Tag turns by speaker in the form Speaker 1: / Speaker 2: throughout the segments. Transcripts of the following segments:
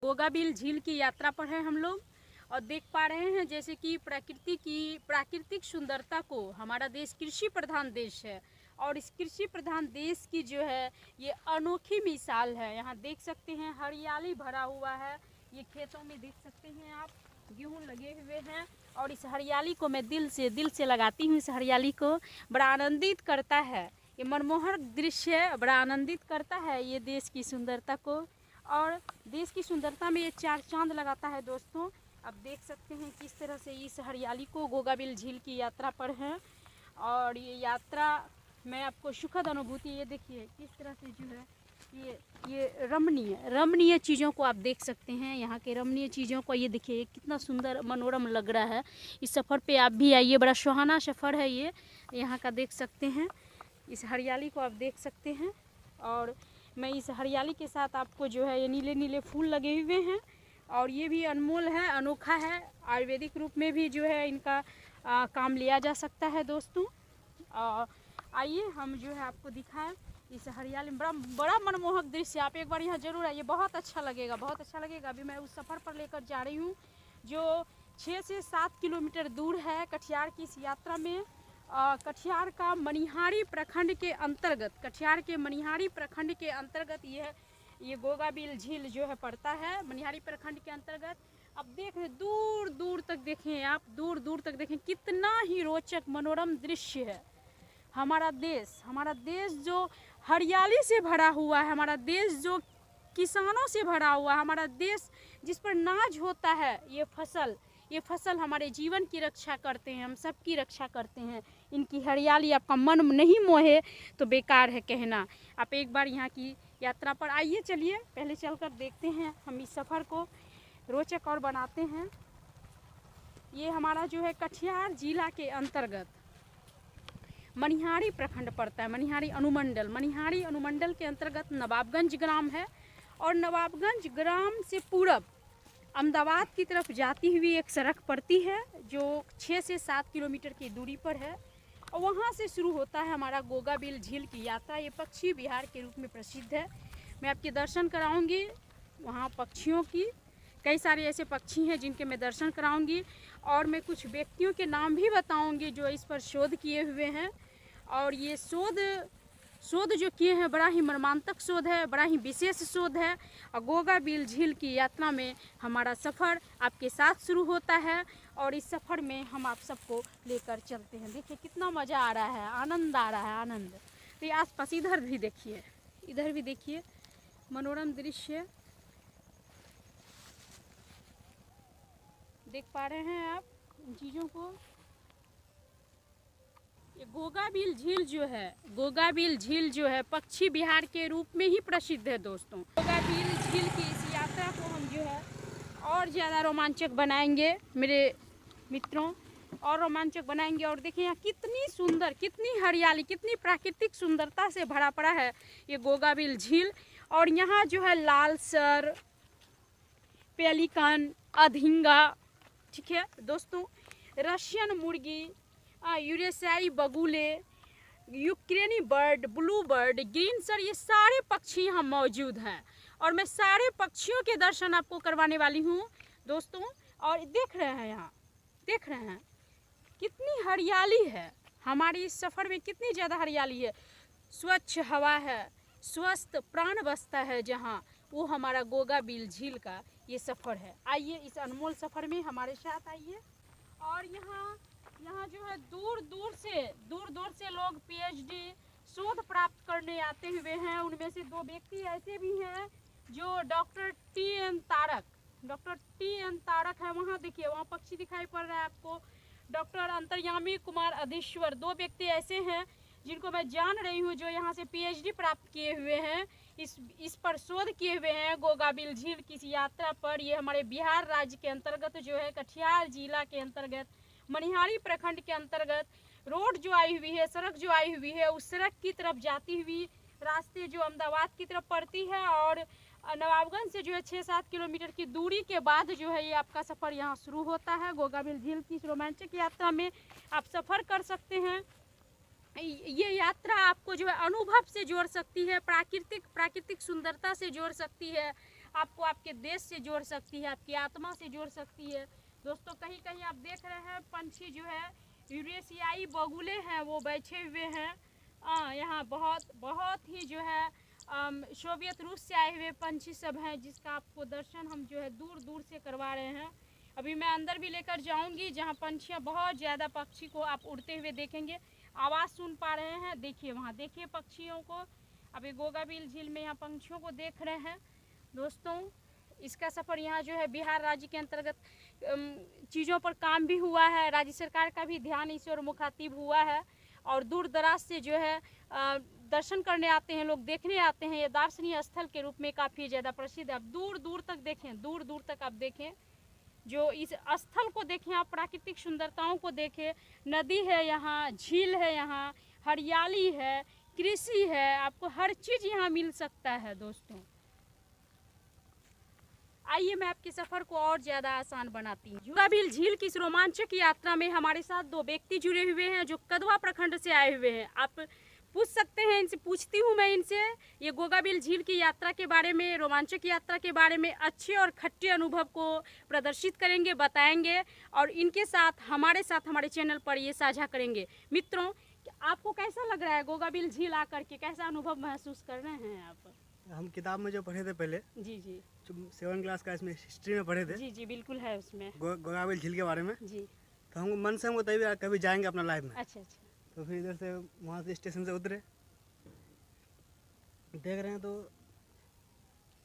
Speaker 1: गोगाबिल झील की यात्रा पर है हम लोग और देख पा रहे हैं जैसे कि प्राकृतिक सुंदरता को। हमारा देश कृषि प्रधान देश है और इस कृषि प्रधान देश की जो है ये अनोखी मिसाल है। यहाँ देख सकते हैं हरियाली भरा हुआ है। ये खेतों में देख सकते हैं आप गेहूँ लगे हुए हैं और इस हरियाली को मैं दिल से लगाती हूँ। इस हरियाली को बड़ा आनंदित करता है। ये मनमोहक दृश्य बड़ा आनंदित करता है ये देश की सुंदरता को और देश की सुंदरता में ये चार चांद लगाता है दोस्तों। आप देख सकते हैं किस तरह से इस हरियाली को गोगाबिल झील की यात्रा पर है और ये यात्रा में आपको सुखद अनुभूति, ये देखिए किस तरह से जो है ये रमणीय चीज़ों को आप देख सकते हैं। यहाँ के रमणीय चीज़ों को ये देखिए कितना सुंदर मनोरम लग रहा है। इस सफ़र पे आप भी आइए, बड़ा सुहाना सफ़र है ये यहाँ का, देख सकते हैं इस हरियाली को आप देख सकते हैं। और मैं इस हरियाली के साथ आपको जो है ये नीले नीले फूल लगे हुए हैं और ये भी अनमोल है, अनोखा है। आयुर्वेदिक रूप में भी जो है इनका काम लिया जा सकता है दोस्तों। आइए हम जो है आपको दिखाएं इस हरियाली में बड़ा मनमोहक दृश्य। आप एक बार यहाँ जरूर आइए, बहुत अच्छा लगेगा, बहुत अच्छा लगेगा। अभी मैं उस सफ़र पर लेकर जा रही हूँ जो 6 से 7 किलोमीटर दूर है कटिहार की। इस यात्रा में कटिहार का मनिहारी प्रखंड के अंतर्गत ये गोगाबिल झील जो है पड़ता है मनिहारी प्रखंड के अंतर्गत। अब देख रहे दूर दूर तक देखें आप, दूर दूर तक देखें कितना ही रोचक मनोरम दृश्य है। हमारा देश जो हरियाली से भरा हुआ है, हमारा देश जो किसानों से भरा हुआ है, हमारा देश जिस पर नाज होता है, ये फसल हमारे जीवन की रक्षा करते हैं, हम सबकी रक्षा करते हैं। इनकी हरियाली आपका मन नहीं मोहे तो बेकार है कहना। आप एक बार यहाँ की यात्रा पर आइए, चलिए पहले चलकर देखते हैं, हम इस सफ़र को रोचक और बनाते हैं। ये हमारा जो है कटिहार जिला के अंतर्गत मनिहारी प्रखंड पड़ता है, मनिहारी अनुमंडल के अंतर्गत नवाबगंज ग्राम है और नवाबगंज ग्राम से पूरब अहमदाबाद की तरफ जाती हुई एक सड़क पड़ती है जो 6 से 7 किलोमीटर की दूरी पर है और वहाँ से शुरू होता है हमारा गोगाबिल झील की यात्रा। ये पक्षी विहार के रूप में प्रसिद्ध है। मैं आपके दर्शन कराऊंगी वहाँ पक्षियों की, कई सारे ऐसे पक्षी हैं जिनके मैं दर्शन कराऊंगी और मैं कुछ व्यक्तियों के नाम भी बताऊंगी जो इस पर शोध किए हुए हैं। और ये शोध जो किए हैं बड़ा ही मर्मांतक शोध है, बड़ा ही विशेष शोध है। और गोगाबिल झील की यात्रा में हमारा सफ़र आपके साथ शुरू होता है और इस सफ़र में हम आप सबको लेकर चलते हैं। देखिए कितना मज़ा आ रहा है, आनंद आ रहा है, आनंद। तो ये आसपास इधर भी देखिए मनोरम दृश्य देख पा रहे हैं आप इन चीज़ों को। ये गोगाबिल झील जो है पक्षी विहार के रूप में ही प्रसिद्ध है दोस्तों। गोगाबिल झील की इस यात्रा को हम जो है और ज़्यादा रोमांचक बनाएंगे मेरे मित्रों, और रोमांचक बनाएंगे। और देखिए यहाँ कितनी सुंदर, कितनी हरियाली, कितनी प्राकृतिक सुंदरता से भरा पड़ा है ये गोगाबिल झील। और यहाँ जो है लालसर, पेलिकन, अधिंगा, ठीक है दोस्तों, रशियन मुर्गी, यूरेशियाई बगुले, यूक्रेनी bird, blue bird, green sir, ये सारे पक्षी यहाँ मौजूद हैं और मैं सारे पक्षियों के दर्शन आपको करवाने वाली हूँ दोस्तों। और देख रहे हैं कितनी हरियाली है हमारी इस सफ़र में, कितनी ज़्यादा हरियाली है। स्वच्छ हवा है, स्वस्थ प्राण बसता है जहाँ, वो हमारा गोगाबिल झील का ये सफ़र है। आइए इस अनमोल सफ़र में हमारे साथ आइए। और यहाँ जो है दूर दूर से लोग पीएचडी शोध प्राप्त करने आते हुए हैं। उनमें से 2 व्यक्ति ऐसे भी हैं जो डॉक्टर टी एन तारक है। वहाँ देखिए, वहाँ पक्षी दिखाई पड़ रहा है आपको। डॉक्टर अंतर्यामी कुमार अधीश्वर, 2 व्यक्ति ऐसे हैं जिनको मैं जान रही हूँ जो यहाँ से पीएचडी प्राप्त किए हुए हैं, इस पर शोध किए हुए हैं गोगाबिल झील की यात्रा पर। ये हमारे बिहार राज्य के अंतर्गत जो है कटिहार जिला के अंतर्गत मनिहारी प्रखंड के अंतर्गत रोड जो आई हुई है, सड़क जो आई हुई है, उस सड़क की तरफ जाती हुई रास्ते जो अहमदाबाद की तरफ पड़ती है और नवाबगंज से जो है 6-7 किलोमीटर की दूरी के बाद जो है ये आपका सफ़र यहाँ शुरू होता है। गोगाबिल झील की इस रोमांचक यात्रा में आप सफ़र कर सकते हैं। ये यात्रा आपको जो है अनुभव से जोड़ सकती है, प्राकृतिक सुंदरता से जोड़ सकती है, आपको आपके देश से जोड़ सकती है, आपकी आत्मा से जोड़ सकती है। दोस्तों कहीं कहीं आप देख रहे हैं पंछी जो है यूरेशियाई बगुले हैं वो बैठे हुए हैं। यहाँ बहुत ही जो है सोवियत रूस से आए हुए पंछी सब हैं, जिसका आपको दर्शन हम जो है दूर दूर से करवा रहे हैं। अभी मैं अंदर भी लेकर जाऊंगी जहाँ पंछियाँ बहुत ज़्यादा, पक्षी को आप उड़ते हुए देखेंगे, आवाज़ सुन पा रहे हैं। देखिए वहाँ देखिए पक्षियों को, अभी गोगाबिल झील में यहाँ पंछियों को देख रहे हैं। दोस्तों इसका सफ़र यहाँ जो है बिहार राज्य के अंतर्गत चीज़ों पर काम भी हुआ है, राज्य सरकार का भी ध्यान इस ओर मुखातिब हुआ है और दूर दराज से जो है दर्शन करने आते हैं लोग, देखने आते हैं। ये दार्शनिक स्थल के रूप में काफ़ी ज़्यादा प्रसिद्ध है। आप दूर दूर तक देखें, दूर दूर तक आप देखें, जो इस स्थल को देखें, आप प्राकृतिक सुंदरताओं को देखें। नदी है यहाँ, झील है यहाँ, हरियाली है, कृषि है, आपको हर चीज़ यहाँ मिल सकता है। दोस्तों आइए मैं आपके सफ़र को और ज़्यादा आसान बनाती हूँ। गोगाबिल झील की इस रोमांचक यात्रा में हमारे साथ 2 व्यक्ति जुड़े हुए हैं जो कदवा प्रखंड से आए हुए हैं। आप पूछ सकते हैं, इनसे पूछती हूँ मैं इनसे, ये गोगाबिल झील की यात्रा के बारे में, रोमांचक यात्रा के बारे में अच्छे और खट्टे अनुभव को प्रदर्शित करेंगे, बताएंगे और इनके साथ हमारे चैनल पर ये साझा करेंगे। मित्रों आपको कैसा लग रहा है गोगाबिल झील आकर के, कैसा अनुभव महसूस कर रहे हैं आप?
Speaker 2: हम किताब में जो पढ़े थे पहले,
Speaker 1: जी
Speaker 2: 7 क्लास का, इसमें हिस्ट्री में पढ़े थे।
Speaker 1: जी बिल्कुल है उसमें
Speaker 2: गोगाबिल झील के बारे में
Speaker 1: जी।
Speaker 2: तो हमको मन से हमको तभी कभी जाएंगे अपना लाइफ में।
Speaker 1: अच्छा।
Speaker 2: तो फिर इधर से वहाँ से स्टेशन से उतरे, देख रहे हैं तो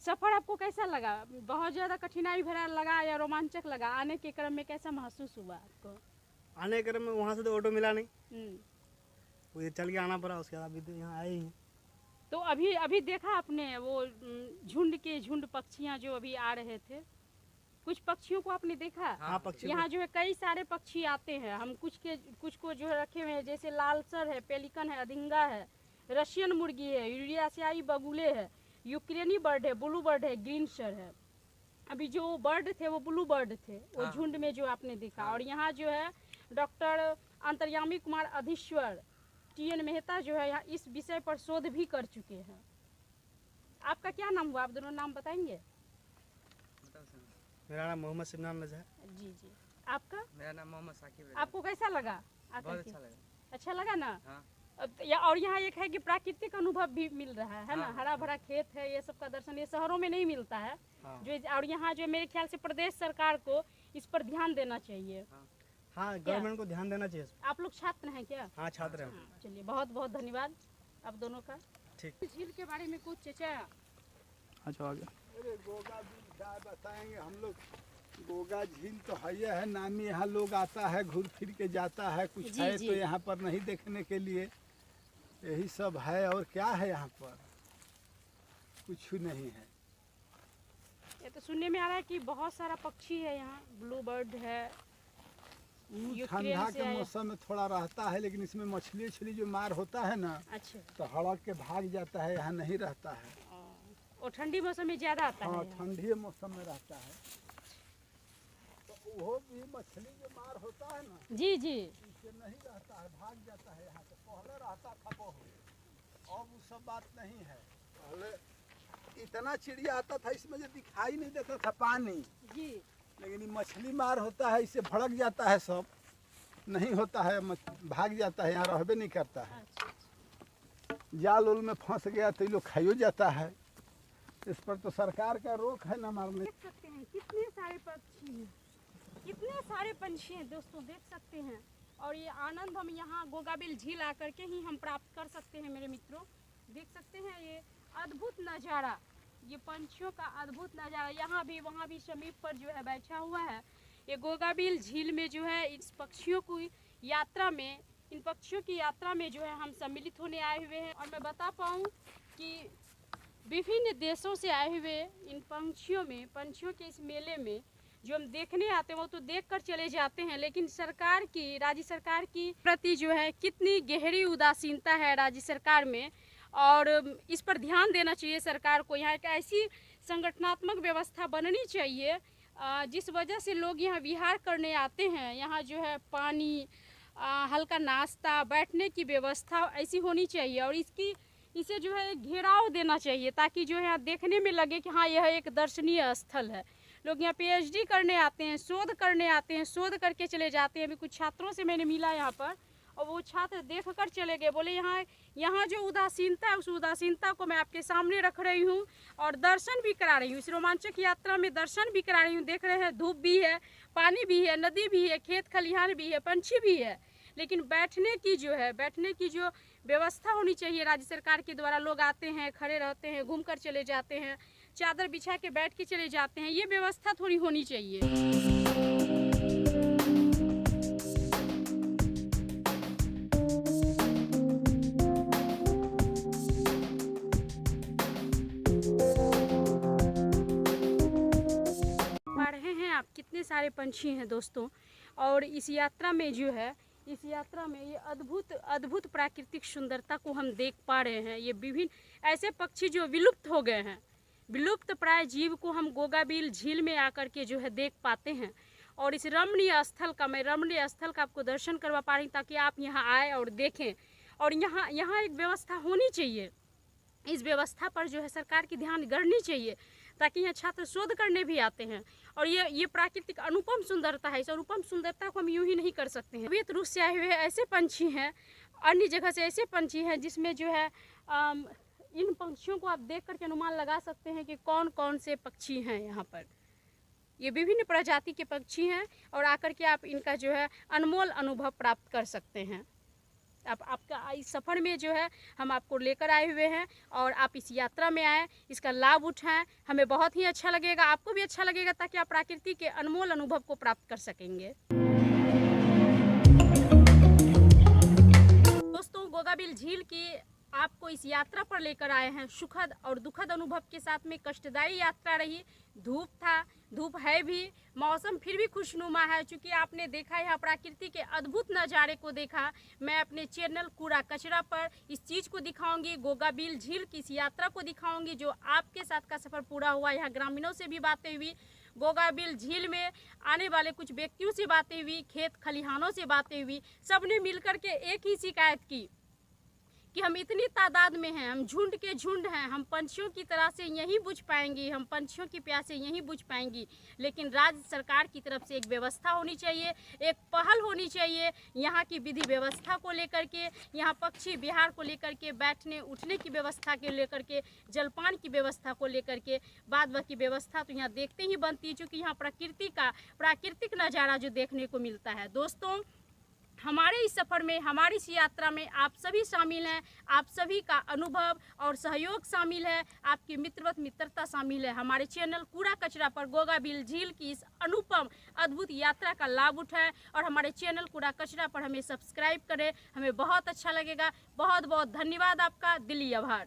Speaker 1: सफ़र आपको कैसा लगा? बहुत ज़्यादा कठिनाई भरा लगा या रोमांचक लगा? आने के क्रम में कैसा महसूस हुआ आपको?
Speaker 2: आने के क्रम में वहाँ से तो ऑटो मिला नहीं, वो ये चल के आना पड़ा। उसके बाद अभी तो यहाँ आए ही।
Speaker 1: तो अभी देखा आपने वो झुंड पक्षियाँ जो अभी आ रहे थे, कुछ पक्षियों को आपने देखा?
Speaker 2: हाँ, पक्षी
Speaker 1: यहाँ जो है कई सारे पक्षी आते हैं। हम कुछ को जो है रखे हुए हैं, जैसे लालसर है, पेलिकन है, अधिंगा है, रशियन मुर्गी है, यूरेशियाई बगुले है, यूक्रेनी बर्ड है, ब्लू बर्ड है, ग्रीन शर है। अभी जो बर्ड थे वो ब्लू बर्ड थे, वो झुंड में जो आपने देखा। और यहाँ जो है डॉक्टर अंतर्यामी कुमार अधीश्वर TN मेहता जो है यहाँ इस विषय पर शोध भी कर चुके हैं। आपका क्या नाम हुआ? आप दोनों नाम बताएंगे?
Speaker 2: मेरा नाम मोहम्मद सिमनान रजा है।
Speaker 1: जी। आपका?
Speaker 3: मेरा नाम मोहम्मद साकिब है।
Speaker 1: आपको कैसा लगा?
Speaker 3: बहुत अच्छा लगा।
Speaker 1: अच्छा लगा ना?
Speaker 3: हाँ।
Speaker 1: और यहाँ एक है कि प्राकृतिक अनुभव भी मिल रहा है ना, हरा भरा खेत है, ये सब का दर्शन ये शहरों में नहीं मिलता है। जो और यहाँ जो मेरे ख्याल से प्रदेश सरकार को इस पर ध्यान देना चाहिए।
Speaker 2: हाँ, गवर्नमेंट को ध्यान देना चाहिए।
Speaker 1: आप लोग छात्र हैं क्या?
Speaker 2: हाँ, छात्र हैं।
Speaker 1: चलिए बहुत बहुत धन्यवाद आप दोनों का।
Speaker 2: ठीक।
Speaker 1: झील के बारे में कुछ चर्चा?
Speaker 2: अच्छा आगे।
Speaker 4: अरे गोगा झील क्या बताएंगे हम लोग। गोगा झील तो है नामी, यहाँ लोग आता है, घूर फिर के जाता है। कुछ
Speaker 1: जी,
Speaker 4: है
Speaker 1: जी।
Speaker 4: तो यहाँ पर नहीं देखने के लिए, यही सब है। और क्या है यहाँ पर? कुछ नहीं है।
Speaker 1: ये तो सुनने में आ रहा है कि बहुत सारा पक्षी है यहाँ, ब्लू बर्ड है।
Speaker 4: ठंडा के मौसम में थोड़ा रहता है, लेकिन इसमें मछली जो मार होता है ना,
Speaker 1: अच्छा।
Speaker 4: तो हड़क के भाग जाता है, यहाँ नहीं रहता है।
Speaker 1: और ठंडी मौसम में ज्यादा आता
Speaker 4: हाँ,
Speaker 1: है यहाँ।
Speaker 4: ठंडी मौसम में रहता है। तो वो भी मछली जो मार होता है ना,
Speaker 1: जी
Speaker 4: इससे नहीं रहता है, भाग जाता है यहाँ से। पहले रहता था बहुत, अब वो सब बात नहीं है। पहले इतना चिड़िया आता था, इसमें जो दिखाई नहीं देता था पानी,
Speaker 1: जी।
Speaker 4: लेकिन ये मछली मार होता है, इससे भड़क जाता है, सब नहीं होता है, भाग जाता है, यहाँ रहबे नहीं करता है। जाल उल में फंस गया तो ये लोग खाइयो जाता है। इस पर तो सरकार का रोक है ना मारने।
Speaker 1: देख सकते हैं कितने सारे पक्षी हैं, कितने सारे पंछी हैं दोस्तों, देख सकते हैं। और ये आनंद हम यहाँ गोगाबिल झील आकर के ही हम प्राप्त कर सकते हैं मेरे मित्रों। देख सकते हैं ये अद्भुत नज़ारा, ये पंछियों का अद्भुत नज़ारा। यहाँ भी वहाँ भी समीप पर जो है बैठा हुआ है। ये गोगाबिल झील में जो है इन पक्षियों की यात्रा में जो है हम सम्मिलित होने आए हुए हैं। और मैं बता पाऊँ कि विभिन्न देशों से आए हुए इन पंछियों के इस मेले में जो हम देखने आते हैं वो तो देख कर चले जाते हैं, लेकिन राज्य सरकार की प्रति जो है कितनी गहरी उदासीनता है राज्य सरकार में। और इस पर ध्यान देना चाहिए सरकार को। यहाँ एक ऐसी संगठनात्मक व्यवस्था बननी चाहिए जिस वजह से लोग यहाँ विहार करने आते हैं। यहाँ जो है पानी, हल्का नाश्ता, बैठने की व्यवस्था ऐसी होनी चाहिए। और इसकी इसे जो है घेराव देना चाहिए, ताकि जो है देखने में लगे कि हाँ यह एक दर्शनीय स्थल है। लोग यहाँ PhD करने आते हैं, शोध करने आते हैं, शोध करके चले जाते हैं। अभी कुछ छात्रों से मैंने मिला यहाँ पर, और वो छात्र देख कर चले गए, बोले यहाँ जो उदासीनता है उस उदासीनता को मैं आपके सामने रख रही हूँ और दर्शन भी करा रही हूँ। इस रोमांचक यात्रा में दर्शन भी करा रही हूँ। देख रहे हैं धूप भी है, पानी भी है, नदी भी है, खेत खलिहान भी है, पंछी भी है, लेकिन बैठने की जो व्यवस्था होनी चाहिए राज्य सरकार के द्वारा। लोग आते हैं, खड़े रहते हैं, घूम कर चले जाते हैं, चादर बिछा के बैठ के चले जाते हैं, ये व्यवस्था थोड़ी होनी चाहिए। पा रहे हैं आप कितने सारे पंछी हैं दोस्तों, और इस यात्रा में ये अद्भुत प्राकृतिक सुंदरता को हम देख पा रहे हैं। ये विभिन्न ऐसे पक्षी जो विलुप्त हो गए हैं, विलुप्त प्राय जीव को हम गोगाबिल झील में आकर के जो है देख पाते हैं। और इस रमणीय स्थल का आपको दर्शन करवा पा रही हूँ, ताकि आप यहाँ आए और देखें। और यहाँ एक व्यवस्था होनी चाहिए, इस व्यवस्था पर जो है सरकार की ध्यान करनी चाहिए, ताकि यहाँ छात्र शोध करने भी आते हैं। और ये प्राकृतिक अनुपम सुंदरता है, इस अनुपम सुंदरता को हम यूं ही नहीं कर सकते हैं। तबीयत रूस से आए हुए ऐसे पंछी हैं, अन्य जगह से ऐसे पंछी हैं जिसमें जो है इन पंछियों को आप देख करके अनुमान लगा सकते हैं कि कौन कौन से पक्षी हैं यहाँ पर। ये विभिन्न प्रजाति के पक्षी हैं, और आकर के आप इनका जो है अनमोल अनुभव प्राप्त कर सकते हैं। आपका इस सफ़र में जो है हम आपको लेकर आए हुए हैं, और आप इस यात्रा में आए, इसका लाभ उठाएं। हमें बहुत ही अच्छा लगेगा, आपको भी अच्छा लगेगा, ताकि आप प्रकृति के अनमोल अनुभव को प्राप्त कर सकेंगे। दोस्तों, गोगाबिल झील की आपको इस यात्रा पर लेकर आए हैं। सुखद और दुखद अनुभव के साथ में कष्टदायी यात्रा रही। धूप है भी, मौसम फिर भी खुशनुमा है। चूँकि आपने देखा यहाँ प्रकृति के अद्भुत नज़ारे को देखा। मैं अपने चैनल कूड़ा कचरा पर इस चीज़ को दिखाऊंगी, गोगाबिल झील की इस यात्रा को दिखाऊंगी, जो आपके साथ का सफ़र पूरा हुआ। यहाँ ग्रामीणों से भी बातें हुई, गोगाबिल झील में आने वाले कुछ व्यक्तियों से बातें हुई, खेत खलिहानों से बातें हुई। सब ने मिल के एक ही शिकायत की कि हम इतनी तादाद में हैं, हम झुंड के झुंड हैं, हम पंछियों की तरह से यहीं बुझ पाएंगी, हम पंछियों की प्यासे यहीं बुझ पाएंगी। लेकिन राज्य सरकार की तरफ से एक व्यवस्था होनी चाहिए, एक पहल होनी चाहिए यहाँ की विधि व्यवस्था को लेकर के, यहाँ पक्षी विहार को लेकर के, बैठने उठने की व्यवस्था के लेकर के, जलपान की व्यवस्था को लेकर के। बाद बाकी व्यवस्था तो यहाँ देखते ही बनती है, क्योंकि यहाँ प्राकृतिक नज़ारा जो देखने को मिलता है। दोस्तों, हमारे इस सफ़र में, हमारी इस यात्रा में आप सभी शामिल हैं, आप सभी का अनुभव और सहयोग शामिल है, आपकी मित्रता शामिल है। हमारे चैनल कूड़ा कचरा पर गोगाबिल झील की इस अनुपम अद्भुत यात्रा का लाभ उठाएं, और हमारे चैनल कूड़ा कचरा पर हमें सब्सक्राइब करें। हमें बहुत अच्छा लगेगा। बहुत बहुत धन्यवाद आपका, दिली आभार।